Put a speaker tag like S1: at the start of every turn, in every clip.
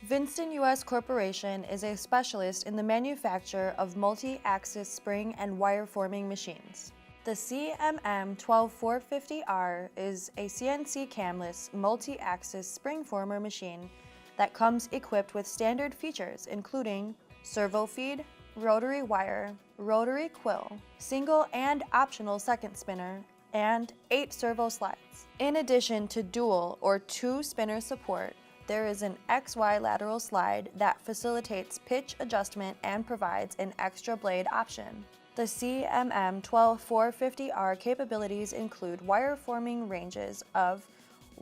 S1: VINSTON US Corporation is a specialist in the manufacture of multi-axis spring and wire forming machines. The CMM-12-450R is a CNC Camless multi-axis spring former machine that comes equipped with standard features including Servo Feed, Rotary Wire, Rotary Quill, single and optional second spinner, and 8 Servo Slides. In addition to dual or 2 spinner support, there is an XY lateral slide that facilitates pitch adjustment and provides an extra blade option. The CMM-12-450R capabilities include wire forming ranges of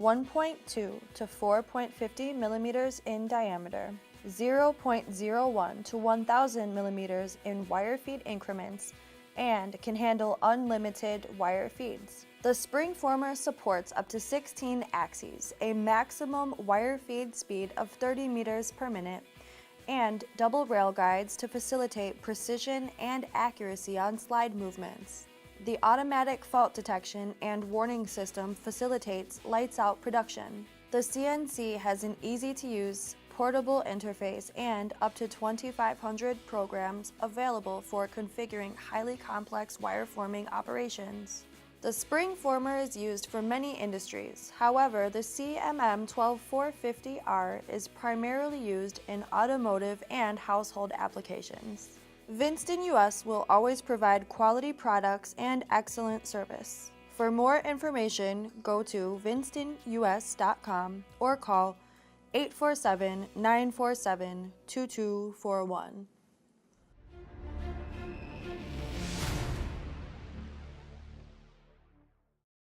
S1: 1.2 to 4.50 millimeters in diameter, 0.01 to 1,000 millimeters in wire feed increments, and can handle unlimited wire feeds. The spring former supports up to 16 axes, a maximum wire feed speed of 30 meters per minute, and double rail guides to facilitate precision and accuracy on slide movements. The automatic fault detection and warning system facilitates lights-out production. The CNC has an easy-to-use, portable interface and up to 2,500 programs available for configuring highly complex wire forming operations. The spring former is used for many industries. However, the CMM-12-450R is primarily used in automotive and household applications. VINSTON US will always provide quality products and excellent service. For more information, go to vinstonus.com or call 847-947-2241.